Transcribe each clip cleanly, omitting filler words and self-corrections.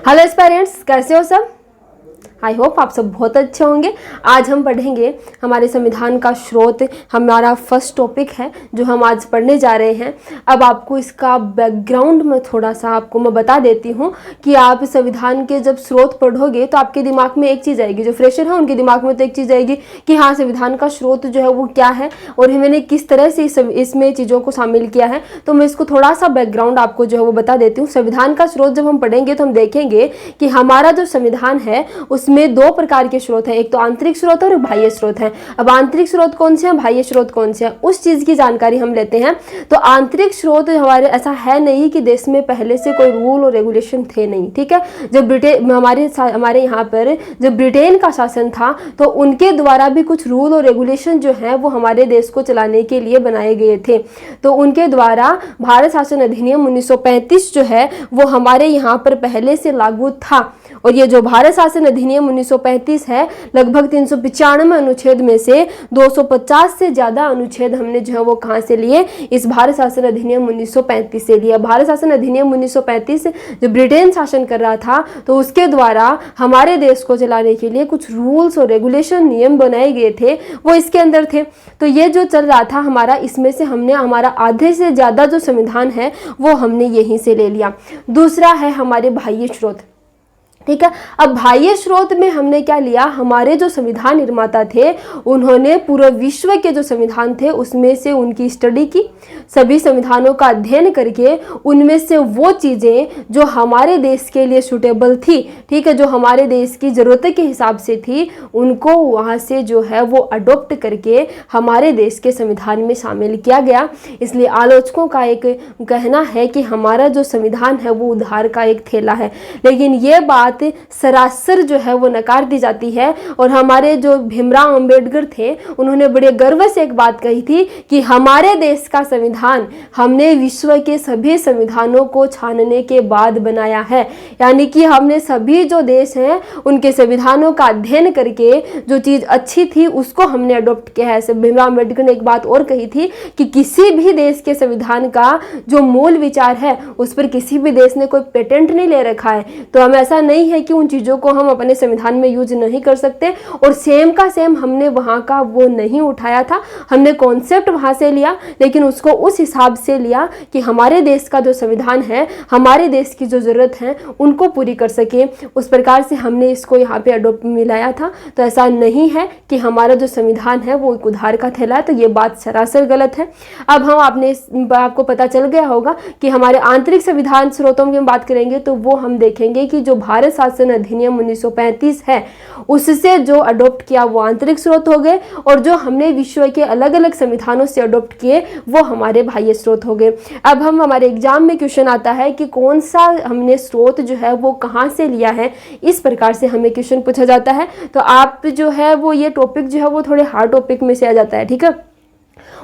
Hello aspirants, कैसे हो सब। आई होप आप सब बहुत अच्छे होंगे। आज हम पढ़ेंगे हमारे संविधान का स्रोत। हमारा फर्स्ट टॉपिक है जो हम आज पढ़ने जा रहे हैं। अब आपको इसका बैकग्राउंड में थोड़ा सा आपको मैं बता देती हूँ कि आप संविधान के जब स्रोत पढ़ोगे तो आपके दिमाग में एक चीज़ आएगी, जो फ्रेशर है उनके दिमाग में तो एक चीज़ आएगी कि हाँ, संविधान का स्रोत जो है वो क्या है और मैंने किस तरह से इसमें चीज़ों को शामिल किया है। तो मैं इसको थोड़ा सा बैकग्राउंड आपको जो है वो बता देती हूँ। संविधान का स्रोत जब हम पढ़ेंगे तो हम देखेंगे कि हमारा जो संविधान है उसमें दो प्रकार के स्रोत हैं, एक तो आंतरिक स्रोत और बाह्य स्रोत है। अब आंतरिक स्रोत कौन से हैं, बाह्य स्रोत कौन से हैं, उस चीज की जानकारी हम लेते हैं। तो आंतरिक स्रोत हमारे ऐसा है नहीं कि देश में पहले से कोई रूल और रेगुलेशन थे नहीं, ठीक है। जब ब्रिटेन हमारे यहाँ पर जब ब्रिटेन का शासन था तो उनके द्वारा भी कुछ रूल और रेगुलेशन जो है वो हमारे देश को चलाने के लिए बनाए गए थे। तो उनके द्वारा भारत शासन अधिनियम 1935 जो है वो हमारे यहाँ पर पहले से लागू था। और ये जो भारत शासन अधिनियम 1935 है, लगभग 395 अनुच्छेद में से 250 से ज्यादा अनुच्छेद हमने जो है वो कहाँ से लिए, इस भारत शासन अधिनियम 1935 से लिया। भारत शासन अधिनियम 1935 जो ब्रिटेन शासन कर रहा था तो उसके द्वारा हमारे देश को चलाने के लिए कुछ रूल्स और रेगुलेशन नियम बनाए गए थे, वो इसके अंदर थे। तो ये जो चल रहा था हमारा, इसमें से हमने हमारा आधे से ज्यादा जो संविधान है वो हमने यहीं से ले लिया। दूसरा है हमारे बाह्य स्रोत, ठीक है। अब बाह्य स्रोत में हमने क्या लिया, हमारे जो संविधान निर्माता थे उन्होंने पूरे विश्व के जो संविधान थे उसमें से उनकी स्टडी की, सभी संविधानों का अध्ययन करके उनमें से वो चीज़ें जो हमारे देश के लिए सूटेबल थी, ठीक है, जो हमारे देश की ज़रूरत के हिसाब से थी, उनको वहाँ से जो है वो अडोप्ट करके हमारे देश के संविधान में शामिल किया गया। इसलिए आलोचकों का एक कहना है कि हमारा जो संविधान है वो उधार का एक थैला है, लेकिन ये बात सरासर जो है वो नकार दी जाती है। और हमारे जो भीमराव अंबेडकर थे उन्होंने बड़े गर्व से एक बात कही थी कि हमारे देश का संविधान हमने विश्व के सभी संविधानों को छानने के बाद बनाया है। यानी कि हमने सभी जो देश हैं उनके संविधानों का अध्ययन करके जो चीज अच्छी थी उसको हमने अडॉप्ट किया है। भीमराव अंबेडकर ने एक बात और कही थी कि किसी भी देश के संविधान का जो मूल विचार है उस पर किसी भी देश ने कोई पेटेंट नहीं ले रखा है। तो हम ऐसा नहीं है कि उन चीजों को हम अपने संविधान में यूज नहीं कर सकते। और सेम का सेम हमने वहां का वो नहीं उठाया था, हमने कॉन्सेप्ट वहां से लिया लेकिन उसको उस हिसाब से लिया कि हमारे देश का जो संविधान है हमारे देश की जो जरूरत है उनको पूरी कर सके। उस प्रकार से हमने इसको यहाँ पे अडोप्ट मिलाया था। तो ऐसा नहीं है कि हमारा जो संविधान है वो एक उधार का थैला है, तो ये बात सरासर गलत है। अब हम आपको पता चल गया होगा कि हमारे आंतरिक संविधान स्रोतों की हम बात करेंगे तो वो हम देखेंगे कि जो भारत शासन अधिनियम 1935 है उससे जो अडॉप्ट किया वो आंतरिक स्रोत हो गए, और जो हमने विश्व के अलग अलग संविधानों से अडॉप्ट किए वो हमारे बाह्य स्रोत हो गए। अब हमारे एग्जाम में क्वेश्चन आता है कि कौन सा हमने स्रोत जो है वो कहाँ से लिया है, इस प्रकार से हमें क्वेश्चन पूछा जाता है। तो आप जो है वो ये टॉपिक जो है वो थोड़े हार्ड टॉपिक में से आ जाता है, ठीक है।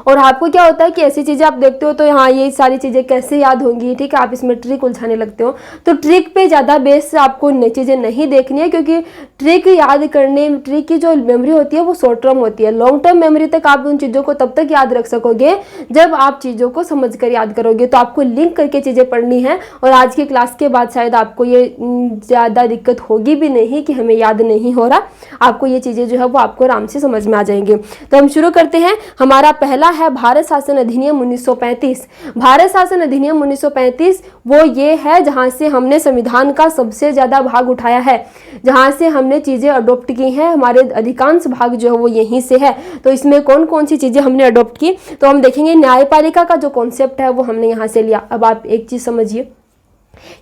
और आपको क्या होता है कि ऐसी चीज़ें आप देखते हो तो हाँ ये सारी चीज़ें कैसे याद होंगी, ठीक है, आप इसमें ट्रिक उलझाने लगते हो। तो ट्रिक पे ज़्यादा बेस आपको नई चीज़ें नहीं देखनी है, क्योंकि ट्रिक याद करने, ट्रिक की जो मेमोरी होती है वो शॉर्ट टर्म होती है। लॉन्ग टर्म मेमोरी तक आप उन चीज़ों को तब तक याद रख सकोगे जब आप चीज़ों को समझ कर याद करोगे। तो आपको लिंक करके चीज़ें पढ़नी है, और आज की क्लास के बाद शायद आपको ये ज़्यादा दिक्कत होगी भी नहीं कि हमें याद नहीं हो रहा। आपको ये चीज़ें जो है वो आपको आराम से समझ में आ जाएंगे। तो हम शुरू करते हैं। हमारा पहला है भारत शासन अधिनियम 1935। भारत शासन अधिनियम 1935 वो ये है जहां से हमने संविधान का सबसे ज्यादा भाग उठाया है, जहां से हमने चीजें अडॉप्ट की हैं। हमारे अधिकांश भाग जो है वो यहीं से है। तो इसमें कौन कौन सी चीजें हमने अडॉप्ट की, तो हम देखेंगे न्यायपालिका का जो कॉन्सेप्ट है वो हमने यहाँ से लिया। अब आप एक चीज समझिए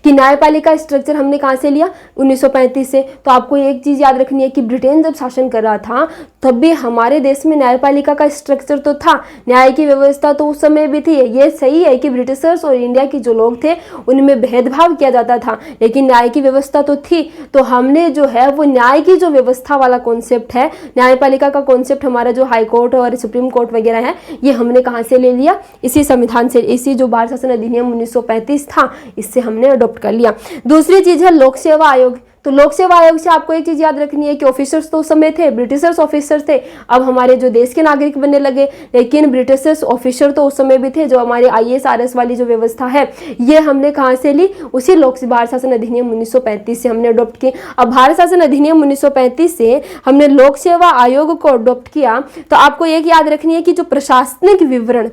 कि न्यायपालिका स्ट्रक्चर हमने कहाँ से लिया, 1935 से। तो आपको एक चीज याद रखनी है कि ब्रिटेन जब शासन कर रहा था तब भी हमारे देश में न्यायपालिका का स्ट्रक्चर तो था, न्याय की व्यवस्था तो उस समय भी थी। ये सही है कि ब्रिटिशर्स और इंडिया के जो लोग थे उनमें भेदभाव किया जाता था, लेकिन न्याय की व्यवस्था तो थी। तो हमने जो है वो न्याय की जो व्यवस्था वाला कॉन्सेप्ट है, न्यायपालिका का कॉन्सेप्ट, हमारा जो हाई कोर्ट और सुप्रीम कोर्ट वगैरह है, ये हमने कहाँ से ले लिया, इसी संविधान से, इसी जो भारत शासन अधिनियम 1935 था इससे हमने अडॉप्ट कर लिया। दूसरी चीज है लोक सेवा आयोग, तो लोक सेवा आयोग से आपको एक चीज याद रखनी है कि ऑफिसर्स तो उस समय थे, ब्रिटिशर्स ऑफिसर्स थे, अब हमारे जो देश के नागरिक बनने लगे, लेकिन ब्रिटिशर्स ऑफिसर तो उस समय भी थे। जो हमारे IAS RS वाली जो व्यवस्था है ये हमने कहाँ से ली, उसी लोक भारत शासन अधिनियम 1935 से हमने अडॉप्ट की। अब भारत शासन अधिनियम 1935 से हमने लोक सेवा आयोग को अडॉप्ट किया, तो आपको एक याद रखनी है कि जो प्रशासनिक विवरण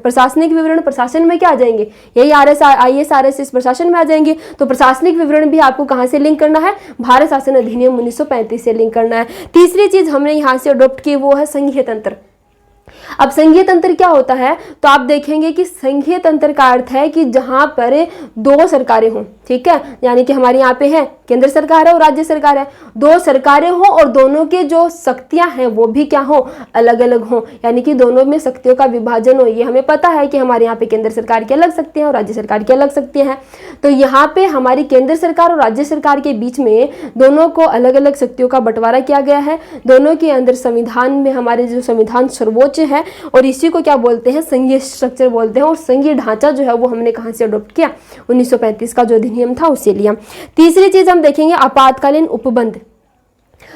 प्रशासन में क्या आ जाएंगे, यही IAS RS इस प्रशासन में आ जाएंगे। तो प्रशासनिक विवरण भी आपको कहाँ से लिंक करना है, भारत शासन अधिनियम 1935 से लिंक करना है। तीसरी चीज हमने यहाँ से अडॉप्ट की वो है संघीय तंत्र। अब संघीय तंत्र क्या होता है, तो आप देखेंगे कि संघीय तंत्र का अर्थ है कि जहां पर दो सरकारें हों, ठीक है, यानी कि हमारे यहाँ पे है केंद्र सरकार है और राज्य सरकार है, दो सरकारें हो और दोनों के जो शक्तियां हैं वो भी क्या हो, अलग अलग हो, यानी कि दोनों में शक्तियों का विभाजन हो। ये हमें पता है कि हमारे यहाँ पे केंद्र सरकार की अलग शक्तियां और राज्य सरकार की अलग शक्तियां हैं। तो यहाँ पे हमारी केंद्र सरकार और राज्य सरकार के बीच में दोनों को अलग अलग शक्तियों का बंटवारा किया गया है। दोनों के अंदर संविधान में हमारे जो संविधान सर्वोच्च है और इसी को क्या बोलते हैं, संघीय स्ट्रक्चर बोलते हैं। और संघीय ढांचा जो है वो हमने कहाँ से अडॉप्ट किया, 1935 का जो अधिनियम था उससे लिया। तीसरी चीज हम देखेंगे आपातकालीन उपबंध।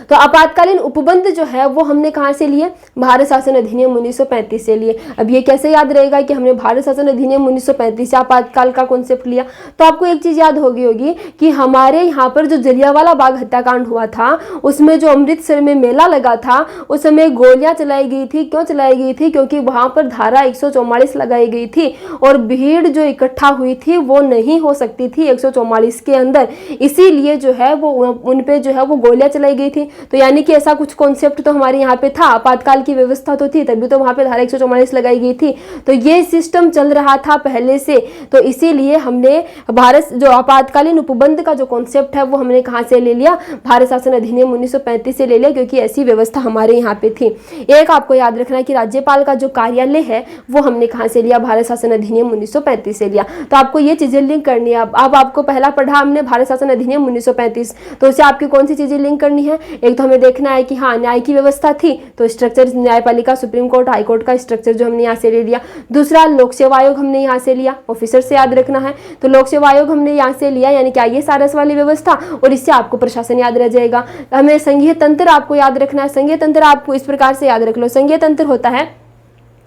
तो आपातकालीन उपबंध जो है वो हमने कहाँ से लिए, भारत शासन अधिनियम 1935 से लिए। अब ये कैसे याद रहेगा कि हमने भारत शासन अधिनियम 1935 से आपातकाल का कॉन्सेप्ट लिया, तो आपको एक चीज याद होगी कि हमारे यहाँ पर जो जलियांवाला बाग हत्याकांड हुआ था उसमें जो अमृतसर में मेला लगा था उस समय गोलियां चलाई गई थी। क्यों चलाई गई थी, क्योंकि वहां पर धारा 144 लगाई गई थी और भीड़ जो इकट्ठा हुई थी वो नहीं हो सकती थी 144 के अंदर, इसीलिए जो है वो उन पे जो है वो गोलियां चलाई गई थी। तो यानी कि ऐसा कुछ कॉन्सेप्ट तो हमारे यहाँ पे था, आपातकाल की व्यवस्था तो थी, तभी तो वहां पे धारा 144 लगाई गई थी। तो ये सिस्टम चल रहा था पहले से, तो इसीलिए हमने भारत जो आपातकालीन उपबंध का जो कॉन्सेप्ट है वो हमने कहाँ से ले लिया, भारत शासन अधिनियम 1935 से ले लिया, क्योंकि ऐसी व्यवस्था हमारे यहाँ पे थी। एक आपको याद रखना है कि राज्यपाल का जो कार्यालय है वो हमने कहाँ से लिया, भारत शासन अधिनियम 1935 से लिया। तो आपको ये चीजें लिंक करनी है। अब आपको पहला पढ़ा हमने भारत शासन अधिनियम 1935, तो उससे आपकी कौन सी चीजें लिंक करनी है, एक तो हमें देखना है कि हाँ न्याय की व्यवस्था थी, तो स्ट्रक्चर न्यायपालिका, सुप्रीम कोर्ट, हाई कोर्ट का स्ट्रक्चर जो हमने यहाँ से ले लिया। दूसरा लोक सेवा आयोग हमने यहाँ से लिया, ऑफिसर से याद रखना है, तो लोक सेवा आयोग हमने यहाँ से लिया, यानी कि IAS RS वाली व्यवस्था, और इससे आपको प्रशासन याद रह जाएगा। हमें संघीय तंत्र आपको याद रखना है। संघीय तंत्र आपको इस प्रकार से याद रख लो, संघीय तंत्र होता है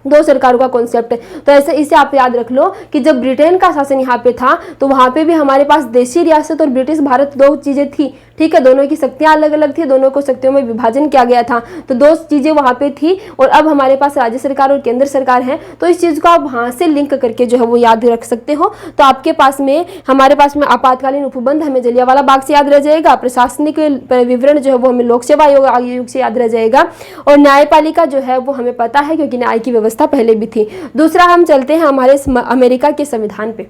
दो सरकारों का कॉन्सेप्ट है। तो ऐसे इसे आप याद रख लो कि जब ब्रिटेन का शासन यहाँ पे था तो वहां पे भी हमारे पास देशी रियासत और ब्रिटिश भारत दो चीजें थी, ठीक है, दोनों की शक्तियां अलग अलग थी, दोनों को शक्तियों में विभाजन किया गया था, तो दो चीजें वहां पे थी। और अब हमारे पास राज्य सरकार और केंद्र सरकार है, तो इस चीज को आप वहां से लिंक करके जो है वो याद रख सकते हो। तो आपके पास में हमारे पास में आपातकालीन उपबंध हमें जलियांवाला बाग से याद रह जाएगा, प्रशासनिक विवरण जो है वो हमें लोक सेवा आयोग से याद रह जाएगा, और न्यायपालिका जो है वो हमें पता है क्योंकि न्याय की व्यवस्था पहले भी थी। दूसरा हम चलते हैं हमारे अमेरिका के संविधान पे।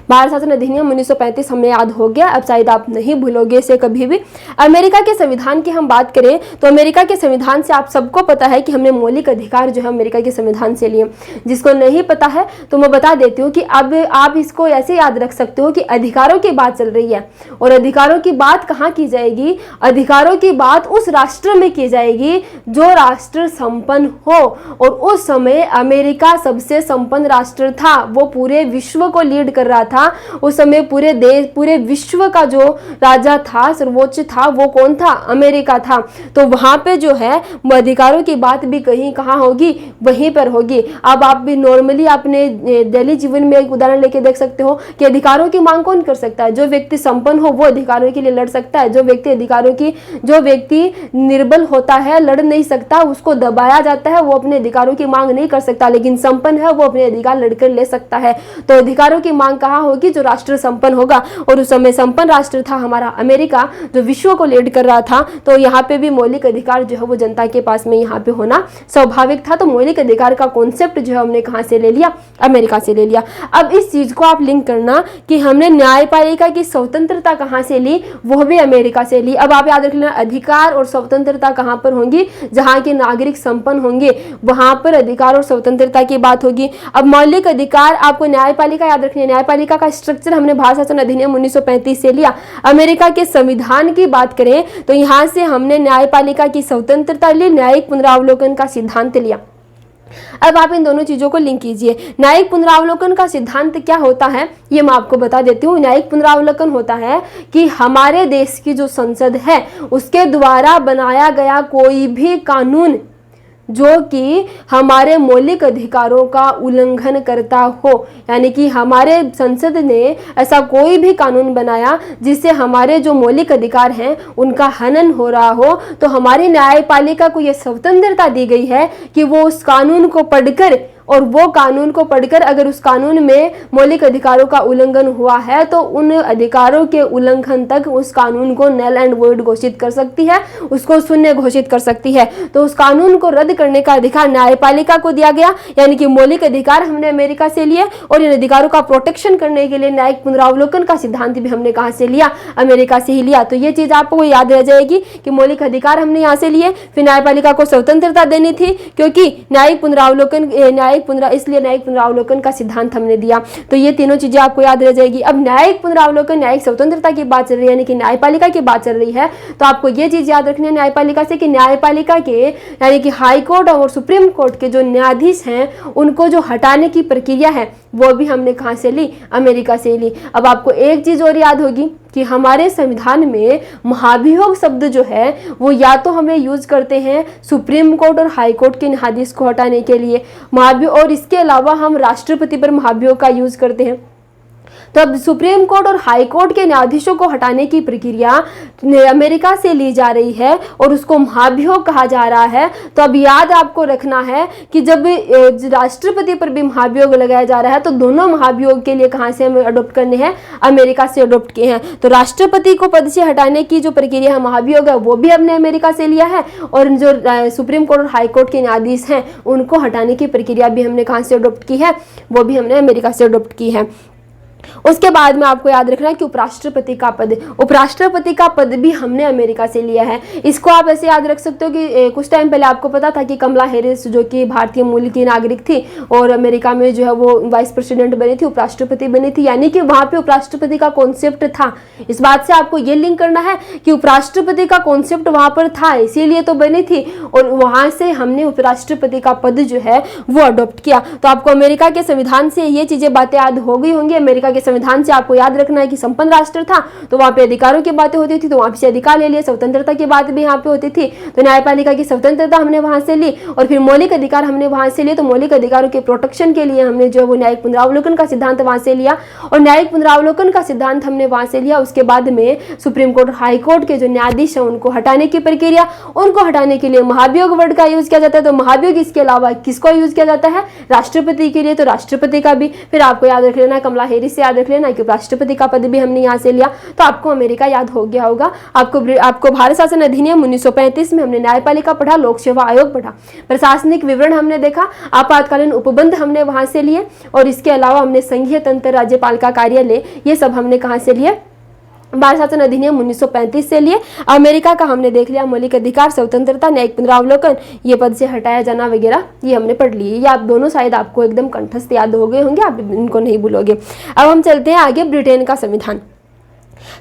भारत शासन अधिनियम 1935 हमें याद हो गया, अब शायद आप नहीं भूलोगे इसे कभी भी। अमेरिका के संविधान की हम बात करें तो अमेरिका के संविधान से आप सबको पता है कि हमने मौलिक अधिकार जो है अमेरिका के संविधान से लिए। जिसको नहीं पता है तो मैं बता देती हूँ कि अब आप इसको ऐसे याद रख सकते हो कि अधिकारों की बात चल रही है, और अधिकारों की बात कहाँ की जाएगी, अधिकारों की बात उस राष्ट्र में की जाएगी जो राष्ट्र संपन्न हो। और उस समय अमेरिका सबसे संपन्न राष्ट्र था, वो पूरे विश्व को लीड कर रहा था। उस समय पूरे देश, पूरे विश्व का जो राजा था, सर्वोच्च था, वो कौन था, अमेरिका था। तो वहां पे जो है अधिकारों की बात भी कहीं कहाँ होगी, वहीं पर होगी। अब आप भी नॉर्मली अपने डेली जीवन में एक उदाहरण लेके देख सकते हो कि अधिकारों की मांग कौन कर सकता है, जो व्यक्ति संपन्न हो वो अधिकारों के लिए लड़ सकता है। जो व्यक्ति निर्बल होता है, लड़ नहीं सकता, उसको दबाया जाता है, वो अपने अधिकारों की मांग नहीं कर सकता। लेकिन संपन्न है वो अपने अधिकार लड़कर ले सकता है। तो अधिकारों की मांग कहाँ होगी, जो राष्ट्र संपन्न होगा। और उस समय संपन्न राष्ट्र था हमारा अमेरिका, जो विश्व को लीड कर रहा था। तो यहाँ पे भी मौलिक अधिकार जो है वो जनता के पास में यहाँ पे होना स्वाभाविक था। तो मौलिक अधिकार का कॉन्सेप्ट जो है हमने कहाँ से ले लिया, अमेरिका से ले लिया। अब इस चीज को आप लिंक करना कि हमने न्यायपालिका की स्वतंत्रता कहाँ से ली, वो भी अमेरिका से ली। अब आप याद रख लेना, अधिकार और स्वतंत्रता कहाँ पर होंगी, जहाँ के नागरिक संपन्न होंगे वहां पर अधिकार और स्वतंत्रता की बात होगी। अब मौलिक अधिकार आपको न्यायपालिका याद रखनी है। न्यायपालिका का स्ट्रक्चर हमने भारत शासन अधिनियम 1935 से लिया। अमेरिका के संविधान की बात करें तो यहां से हमने न्यायपालिका की स्वतंत्रता ली, न्यायिक पुनरावलोकन का सिद्धांत लिया। अब आप इन दोनों चीजों को लिंक कीजिए। न्यायिक पुनरावलोकन का सिद्धांत क्या होता है ये मैं आपको बता देती हूँ। न्यायिक पुनरावलोकन होता है कि हमारे देश की जो संसद है उसके द्वारा बनाया गया कोई भी कानून जो कि हमारे मौलिक अधिकारों का उल्लंघन करता हो, यानी कि हमारे संसद ने ऐसा कोई भी कानून बनाया जिससे हमारे जो मौलिक अधिकार हैं उनका हनन हो रहा हो, तो हमारी न्यायपालिका को ये स्वतंत्रता दी गई है कि वो उस कानून को पढ़कर और वो कानून को पढ़कर अगर उस कानून में मौलिक अधिकारों का उल्लंघन हुआ है तो उन अधिकारों के उल्लंघन तक उस कानून को नल एंड वॉइड घोषित कर सकती है, उसको शून्य घोषित कर सकती है। तो उस कानून को रद्द करने का अधिकार न्यायपालिका को दिया गया, यानी कि मौलिक अधिकार हमने अमेरिका से लिए और इन अधिकारों का प्रोटेक्शन करने के लिए न्यायिक पुनरावलोकन का सिद्धांत भी हमने कहाँ से लिया, अमेरिका से ही लिया। तो ये चीज आपको याद रह जाएगी कि मौलिक अधिकार हमने यहाँ से लिए, फिर न्यायपालिका को स्वतंत्रता देनी थी क्योंकि न्यायिक पुनरावलोकन इसलिए न्यायिक पुनरावलोकन का सिद्धांत हमने दिया। तो ये तीनों चीजें आपको याद रह जाएगी। अब न्यायिक पुनरावलोकन, न्यायिक स्वतंत्रता की बात चल रही है, यानी कि न्यायपालिका की बात चल रही है, तो आपको ये चीज याद रखनी है न्यायपालिका से कि न्यायपालिका के यानी कि हाई कोर्ट और सुप्रीम कोर्ट के जो न्यायाधीश हैं उनको जो हटाने की प्रक्रिया है वो भी हमने कहाँ से ली, अमेरिका से ली। अब आपको एक चीज और याद होगी कि हमारे संविधान में महाभियोग शब्द जो है वो या तो हमें यूज करते हैं सुप्रीम कोर्ट और हाई कोर्ट के न्यायाधीश को हटाने के लिए महाभियोग, और इसके अलावा हम राष्ट्रपति पर महाभियोग का यूज करते हैं। तो अब सुप्रीम कोर्ट और हाई कोर्ट के न्यायाधीशों को हटाने की प्रक्रिया अमेरिका से ली जा रही है और उसको महाभियोग कहा जा रहा है। तो अब याद आपको रखना है कि जब राष्ट्रपति पर भी महाभियोग लगाया जा रहा है तो दोनों महाभियोग के लिए कहाँ से हमें अडोप्ट करने हैं, अमेरिका से अडोप्ट किए हैं। तो राष्ट्रपति को पद से हटाने की जो प्रक्रिया है महाभियोग है वो भी हमने अमेरिका से लिया है, और जो सुप्रीम कोर्ट और हाई कोर्ट के न्यायाधीश हैं उनको हटाने की प्रक्रिया भी हमने कहाँ से अडोप्ट की है, वो भी हमने अमेरिका से अडोप्ट की है। उसके बाद में आपको याद रखना है कि उपराष्ट्रपति का पद भी हमने अमेरिका से लिया है। इसको आप ऐसे याद रख सकते हो कि कुछ टाइम पहले आपको पता था कि कमला हैरिस जो कि भारतीय मूल की नागरिक थी और अमेरिका में जो है वो वाइस प्रेसिडेंट बनी थी, उपराष्ट्रपति बनी थी, यानी कि वहां पे उपराष्ट्रपति का कॉन्सेप्ट था। इस बात से आपको ये लिंक करना है कि उपराष्ट्रपति का कॉन्सेप्ट वहां पर था, इसीलिए तो बनी थी, और वहां से हमने उपराष्ट्रपति का पद जो है वो अडॉप्ट किया। तो आपको अमेरिका के संविधान से ये चीजें बातें याद हो गई होंगी। अमेरिका के संविधान से आपको याद रखना है कि संपन्न राष्ट्र था तो वहां पे अधिकारों की बातें होती थी, तो वहां से अधिकार ले लिए, स्वतंत्रता की बात भी यहाँ पे होती थी, तो न्यायपालिका की स्वतंत्रता हमने वहां से ली, और फिर मौलिक अधिकार हमने वहां से लिए, तो मौलिक अधिकारों के प्रोटेक्शन के लिए हमने जो है वो न्यायिक पुनरावलोकन का सिद्धांत वहां से लिया, और न्यायिक पुनरावलोकन का सिद्धांत हमने वहां से लिया। उसके बाद में सुप्रीम कोर्ट, हाई कोर्ट के जो न्यायाधीश हैं उनको हटाने की प्रक्रिया, उनको हटाने के लिए महाभियोग वर्ड का यूज किया जाता है। तो महाभियोग इसके अलावा किसको यूज किया जाता है, राष्ट्रपति के लिए, तो राष्ट्रपति का भी। फिर आपको याद रख लेना, कमला हैरिस से याद रख लेना कि राष्ट्रपति का पद भी हमने यहाँ से लिया। तो आपको अमेरिका याद हो गया होगा। आपको भारत शासन अधिनियम 1935 में हमने न्यायपालिका पढ़ा, लोक सेवा आयोग पढ़ा, प्रशासनिक विवरण हमने देखा, आपातकालीन उपबंध हमने वहां से लिए, और इसके अलावा हमने संघीय तंत्र, राज्यपाल का कार्यालय, ये सब हमने कहां से लिए, भारत शासन अधिनियम 1935 से लिए। अमेरिका का हमने देख लिया, मौलिक अधिकार, स्वतंत्रता, न्यायिक पुनरावलोकन, ये पद से हटाया जाना वगैरह, ये हमने पढ़ लिए। ये आप दोनों शायद आपको एकदम कंठस्थ याद हो गए होंगे, आप इनको नहीं भूलोगे। अब हम चलते हैं आगे, ब्रिटेन का संविधान।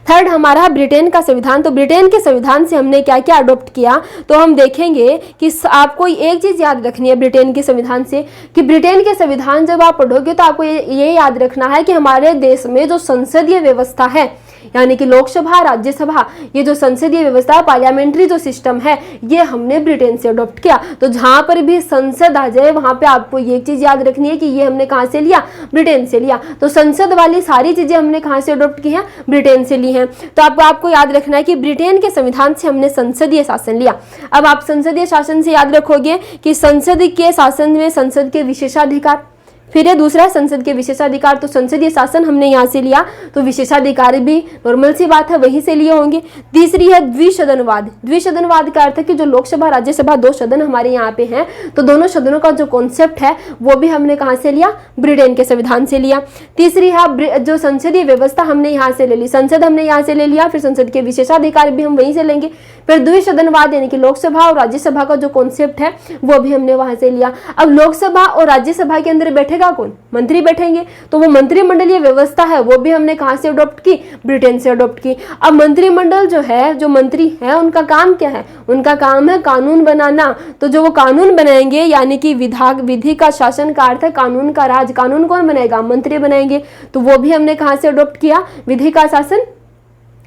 थर्ड हमारा ब्रिटेन का संविधान। तो ब्रिटेन के संविधान से हमने क्या क्या अडॉप्ट किया, तो हम देखेंगे कि आपको एक चीज याद रखनी है ब्रिटेन के संविधान से, कि ब्रिटेन के संविधान जब आप पढ़ोगे तो आपको ये याद रखना है कि हमारे देश में जो संसदीय व्यवस्था है, यानी कि लोकसभा, राज्यसभा, ये जो संसदीय व्यवस्था, पार्लियामेंट्री जो सिस्टम है, ये हमने ब्रिटेन से अडॉप्ट किया। तो जहां पर भी संसद आ जाए वहां पे आपको ये चीज याद रखनी है कि ये हमने कहां से लिया, ब्रिटेन से लिया। तो संसद वाली सारी चीजें हमने कहां से अडॉप्ट की हैं, ब्रिटेन से ली हैं। तो आपको याद रखना है कि ब्रिटेन के संविधान से हमने संसदीय शासन लिया। अब आप संसदीय शासन से याद रखोगे कि संसद के शासन में संसद के विशेषाधिकार, फिर है दूसरा संसद के विशेषाधिकार, तो संसदीय शासन हमने यहाँ से लिया, तो विशेषाधिकार भी नॉर्मल सी बात है वहीं से लिए होंगे। तीसरी है द्विसदनवाद। द्विसदनवाद का अर्थ है कि जो लोकसभा, राज्यसभा, दो सदन हमारे यहाँ पे हैं, तो दोनों सदनों का जो कॉन्सेप्ट है वो भी हमने कहाँ से लिया, ब्रिटेन के संविधान से लिया। तीसरी है जो संसदीय व्यवस्था हमने यहाँ से ले ली, संसद हमने यहाँ से ले लिया, फिर संसद के विशेषाधिकार भी हम वहीं से लेंगे। फिर द्विसदनवाद यानी कि लोकसभा और राज्यसभा का जो कॉन्सेप्ट है वो भी हमने वहां से लिया। अब लोकसभा और राज्यसभा के अंदर बैठे बैठेगा कौन? मंत्री बैठेंगे। तो वो मंत्रिमंडलीय व्यवस्था है वो भी हमने कहाँ से अडॉप्ट की? ब्रिटेन से अडॉप्ट की। अब मंत्रिमंडल जो है, जो मंत्री है, उनका काम क्या है? उनका काम है कानून बनाना। तो जो वो कानून बनाएंगे, यानी कि विधि का शासन का अर्थ है कानून का राज। कानून कौन बनाएगा? मंत्री बनाएंगे। तो वो भी हमने कहाँ से अडॉप्ट किया? विधि का शासन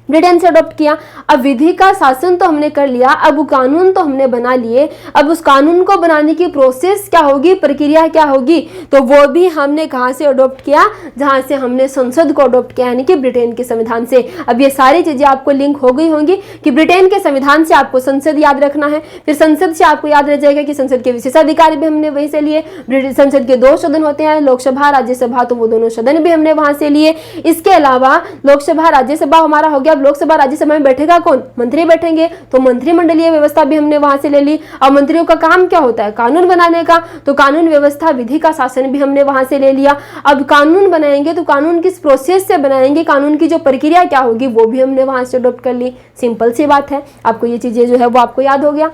ब्रिटेन से अडॉप्ट किया। अब विधि का शासन तो हमने कर लिया, अब वो कानून तो हमने बना लिए। अब उस कानून को बनाने की प्रोसेस क्या होगी, प्रक्रिया क्या होगी? तो वो भी हमने कहाँ से अडॉप्ट किया? जहाँ से हमने संसद को अडॉप्ट किया, यानी कि ब्रिटेन के संविधान से। अब ये सारी चीजें आपको लिंक हो गई होंगी कि ब्रिटेन के संविधान से आपको संसद याद रखना है, फिर संसद से आपको याद रह जाएगा कि संसद के विशेषाधिकार भी हमने वहीं से लिए। संसद के 2 सदन होते हैं, लोकसभा राज्यसभा, तो वो दोनों सदन भी हमने वहां से लिए। इसके अलावा लोकसभा राज्यसभा हमारा हो गया। लोकसभा राज्यसभा में बैठेगा कौन? मंत्री बैठेंगे। तो मंत्रिमंडलीय व्यवस्था भी हमने वहां से ले ली। अब मंत्रियों का काम क्या होता है? कानून बनाने का। तो कानून व्यवस्था, विधि का शासन भी हमने वहां से ले लिया। अब कानून बनाएंगे तो कानून किस प्रोसेस से बनाएंगे, कानून की जो प्रक्रिया क्या होगी, वो भी हमने वहां से अडॉप्ट कर ली। सिंपल सी बात है। आपको ये चीजें जो है वो आपको याद हो गया।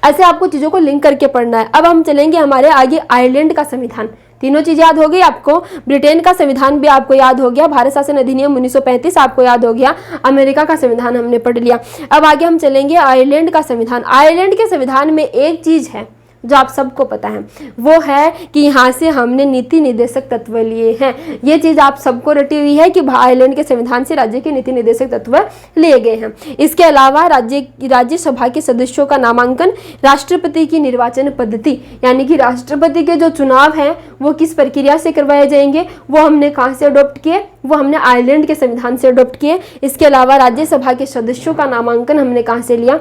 ऐसे आपको चीजों को लिंक करके पढ़ना है। अब हम चलेंगे हमारे आगे, आयरलैंड का संविधान। तीनों चीज याद हो गई आपको। ब्रिटेन का संविधान भी आपको याद हो गया। भारत शासन अधिनियम 1935 आपको याद हो गया। अमेरिका का संविधान हमने पढ़ लिया। अब आगे हम चलेंगे आयरलैंड का संविधान। आयरलैंड के संविधान में एक चीज है जो आप सबको पता है, वो है कि यहाँ से हमने नीति निर्देशक तत्व लिए हैं। ये चीज आप सबको रटी हुई है कि आयरलैंड के संविधान से राज्य के नीति निर्देशक तत्व लिए गए हैं। इसके अलावा राज्यसभा के सदस्यों का नामांकन, राष्ट्रपति की निर्वाचन पद्धति, यानी कि राष्ट्रपति के जो चुनाव हैं वो किस प्रक्रिया से करवाए जाएंगे, वो हमने कहाँ से अडॉप्ट किए? वो हमने आयरलैंड के संविधान से अडॉप्ट किए। इसके अलावा राज्यसभा के सदस्यों का नामांकन हमने कहाँ से लिया?